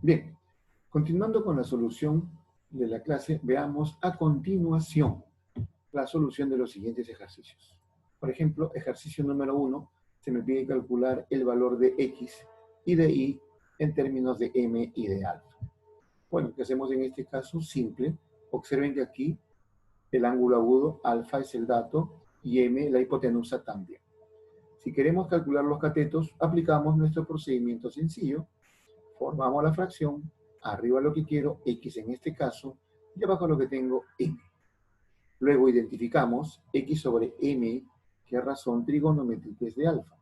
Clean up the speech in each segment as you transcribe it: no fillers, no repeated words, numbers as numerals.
Bien, continuando con la solución de la clase, veamos a continuación la solución de los siguientes ejercicios. Por ejemplo, ejercicio número 1, se me pide calcular el valor de x y de y en términos de m y de alfa. Bueno, ¿qué hacemos en este caso? Simple. Observen que aquí el ángulo agudo, alfa es el dato, y m la hipotenusa también. Si queremos calcular los catetos, aplicamos nuestro procedimiento sencillo. Formamos la fracción, arriba lo que quiero, x en este caso, y abajo lo que tengo, m. Luego identificamos x sobre m, que razón trigonométrica es de alfa.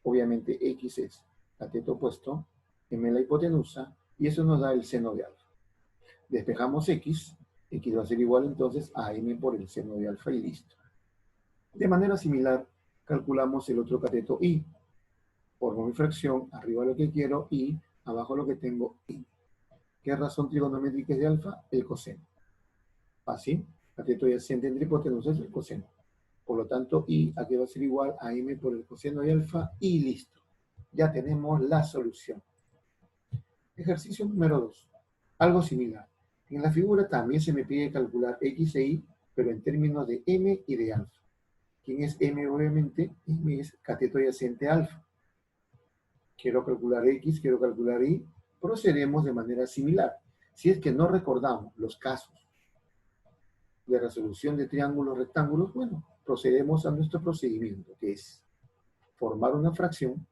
Obviamente x es cateto opuesto, m la hipotenusa, y eso nos da el seno de alfa. Despejamos x va a ser igual entonces a m por el seno de alfa y listo. De manera similar, calculamos el otro cateto y. Formo mi fracción, arriba lo que quiero y abajo lo que tengo y. ¿Qué razón trigonométrica es de alfa? El coseno. Fácil. Cateto adyacente entre hipotenusa es el coseno. Por lo tanto, y aquí va a ser igual a m por el coseno de alfa y listo. Ya tenemos la solución. Ejercicio número 2. Algo similar. En la figura también se me pide calcular x e y, pero en términos de m y de alfa. ¿Quién es m? Obviamente, m es cateto adyacente a alfa. Quiero calcular x, quiero calcular y. Procedemos de manera similar. Si es que no recordamos los casos de resolución de triángulos rectángulos, bueno, procedemos a nuestro procedimiento, que es formar una fracción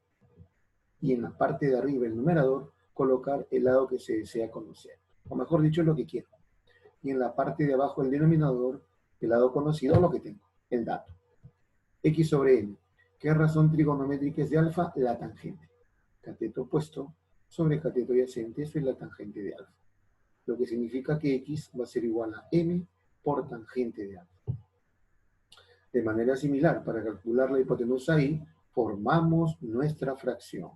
y en la parte de arriba, el numerador, colocar el lado que se desea conocer. O mejor dicho, lo que quiero. Y en la parte de abajo, el denominador, el lado conocido, lo que tengo, el dato. X sobre m. ¿Qué razón trigonométrica es de alfa? La tangente. Cateto opuesto sobre cateto adyacente, eso es la tangente de alfa. Lo que significa que x va a ser igual a m por tangente de alfa. De manera similar, para calcular la hipotenusa y, formamos nuestra fracción.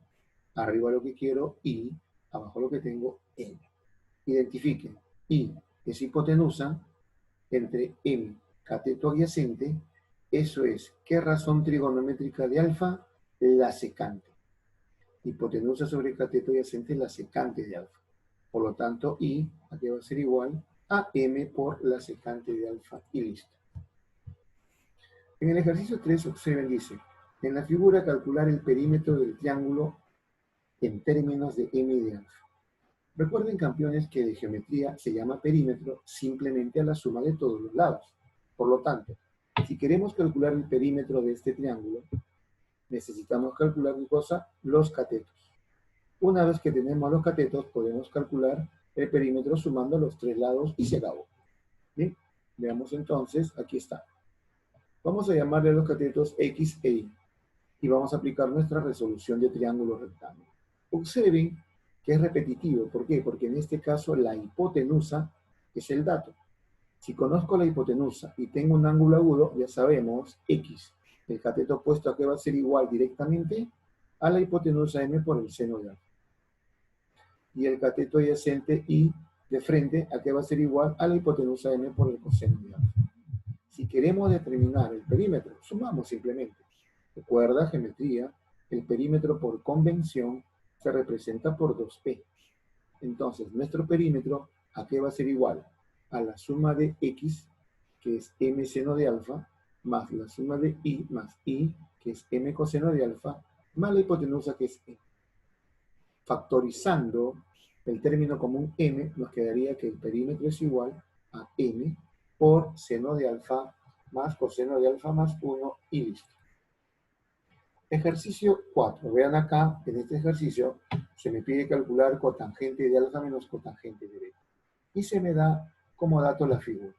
Arriba lo que quiero, y, abajo lo que tengo, m. Identifiquen, y es hipotenusa entre m, cateto adyacente, eso es, ¿qué razón trigonométrica de alfa? La secante. Hipotenusa sobre cateto adyacente, la secante de alfa. Por lo tanto, y, aquí va a ser igual a m por la secante de alfa, y listo. En el ejercicio 3, observen, dice, en la figura calcular el perímetro del triángulo en términos de m y de alfa. Recuerden, campeones, que de geometría se llama perímetro simplemente a la suma de todos los lados. Por lo tanto, si queremos calcular el perímetro de este triángulo, necesitamos calcular, ¿qué cosa? Los catetos. Una vez que tenemos los catetos, podemos calcular el perímetro sumando los tres lados y se acabó. Bien, veamos entonces, aquí está. Vamos a llamarle a los catetos x e y. Y vamos a aplicar nuestra resolución de triángulo rectángulo. Observen que es repetitivo. ¿Por qué? Porque en este caso la hipotenusa es el dato. Si conozco la hipotenusa y tengo un ángulo agudo, ya sabemos x. El cateto opuesto a qué va a ser igual directamente a la hipotenusa m por el seno de alfa. Y el cateto adyacente y de frente a qué va a ser igual a la hipotenusa m por el coseno de alfa. Si queremos determinar el perímetro, sumamos simplemente. Recuerda, geometría, el perímetro por convención se representa por 2p. Entonces, nuestro perímetro, ¿a qué va a ser igual? A la suma de x, que es m seno de alfa, más la suma de y más y, que es m coseno de alfa, más la hipotenusa, que es e. Factorizando el término común m, nos quedaría que el perímetro es igual a m por seno de alfa más coseno de alfa más 1 y listo. Ejercicio 4. Vean acá, en este ejercicio, se me pide calcular cotangente de alfa menos cotangente de beta. Y se me da como dato la figura.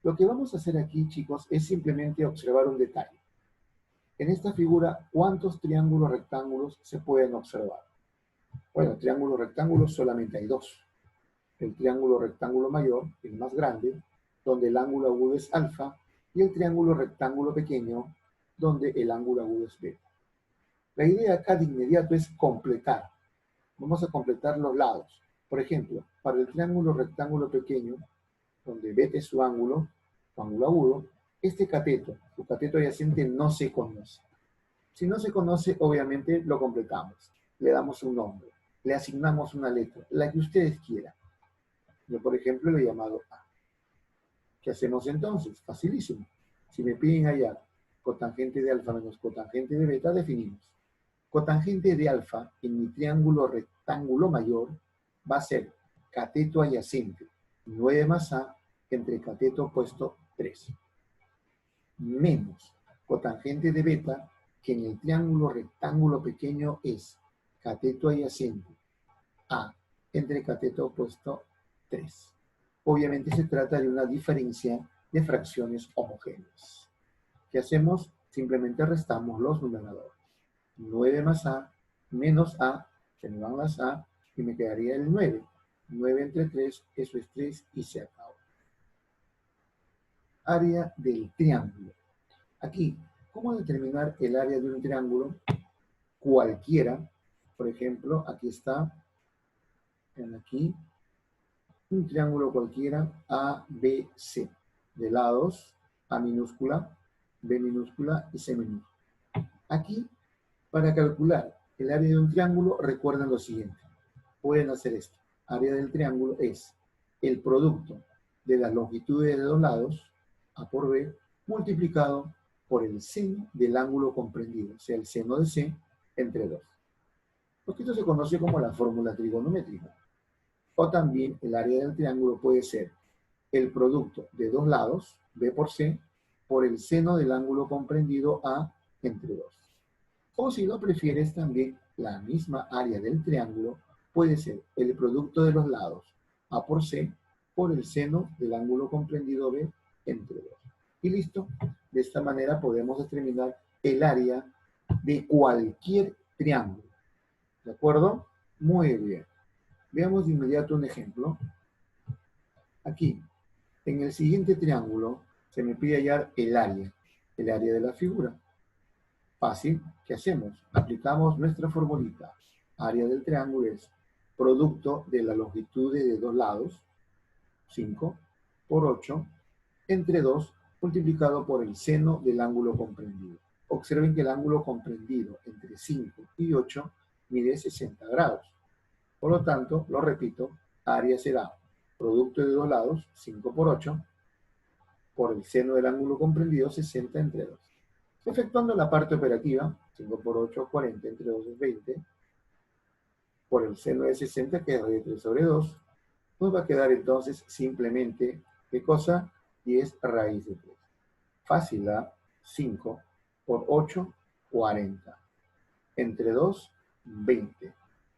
Lo que vamos a hacer aquí, chicos, es simplemente observar un detalle. En esta figura, ¿cuántos triángulos rectángulos se pueden observar? Bueno, triángulos rectángulos solamente hay dos. El triángulo rectángulo mayor, el más grande, donde el ángulo agudo es alfa, y el triángulo rectángulo pequeño, donde el ángulo agudo es beta. La idea acá de inmediato es completar. Vamos a completar los lados. Por ejemplo, para el triángulo rectángulo pequeño, donde beta es su ángulo agudo, este cateto, su cateto adyacente, no se conoce. Si no se conoce, obviamente lo completamos. Le damos un nombre. le asignamos una letra, la que ustedes quieran. Yo, por ejemplo, le he llamado A. ¿Qué hacemos entonces? Facilísimo. Si me piden hallar cotangente de alfa menos cotangente de beta, definimos. Cotangente de alfa en mi triángulo rectángulo mayor va a ser cateto adyacente 9 más A entre cateto opuesto 3. Menos cotangente de beta que en el triángulo rectángulo pequeño es cateto adyacente A entre cateto opuesto 3. Obviamente se trata de una diferencia de fracciones homogéneas. ¿Qué hacemos? Simplemente restamos los numeradores. 9 más A menos A, se me van las A y me quedaría el 9. 9 entre 3, eso es 3 y se acabó. Área del triángulo. Aquí, ¿cómo determinar el área de un triángulo? Cualquiera. Por ejemplo, aquí está, vean aquí, un triángulo cualquiera ABC, de lados A minúscula, B minúscula y C minúscula. Aquí, para calcular el área de un triángulo, recuerden lo siguiente. Pueden hacer esto. Área del triángulo es el producto de las longitudes de dos lados, A por B, multiplicado por el seno del ángulo comprendido, o sea, el seno de C entre 2. Porque esto se conoce como la fórmula trigonométrica. O también el área del triángulo puede ser el producto de dos lados, B por C, por el seno del ángulo comprendido A entre 2. O si lo prefieres también, la misma área del triángulo puede ser el producto de los lados, A por C, por el seno del ángulo comprendido B entre 2. Y listo. De esta manera podemos determinar el área de cualquier triángulo. ¿De acuerdo? Muy bien. Veamos de inmediato un ejemplo. Aquí, en el siguiente triángulo, se me pide hallar el área de la figura. Fácil, ¿qué hacemos? Aplicamos nuestra formulita. Área del triángulo es producto de la longitud de dos lados, 5 por 8, entre 2, multiplicado por el seno del ángulo comprendido. Observen que el ángulo comprendido entre 5 y 8 mide 60 grados. Por lo tanto, lo repito, área será producto de dos lados, 5 por 8, por el seno del ángulo comprendido, 60 entre 2. Efectuando la parte operativa, 5 por 8, 40, entre 2 es 20, por el seno de 60, que es raíz de 3 sobre 2, nos va a quedar entonces simplemente, ¿qué cosa? 10 raíz de 3. Fácil, ¿ah? 5 por 8, 40. Entre 2, 20.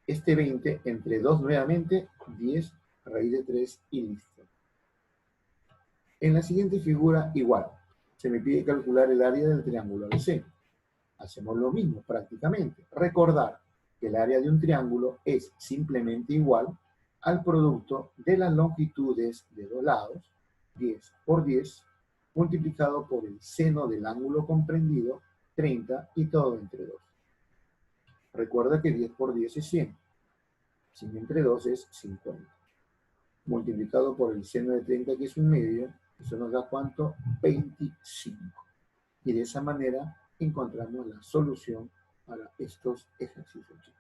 Este 20 entre 2 nuevamente, 10 raíz de 3 y listo. En la siguiente figura, igual. Se me pide calcular el área del triángulo ABC. Hacemos lo mismo prácticamente. Recordar que el área de un triángulo es simplemente igual al producto de las longitudes de dos lados, 10 por 10, multiplicado por el seno del ángulo comprendido, 30, y todo entre 2. Recuerda que 10 por 10 es 100. 100 entre 2 es 50. Multiplicado por el seno de 30, que es un medio, eso nos da ¿cuánto? 25. Y de esa manera encontramos la solución para estos ejercicios.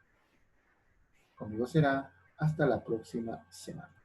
Conmigo será hasta la próxima semana.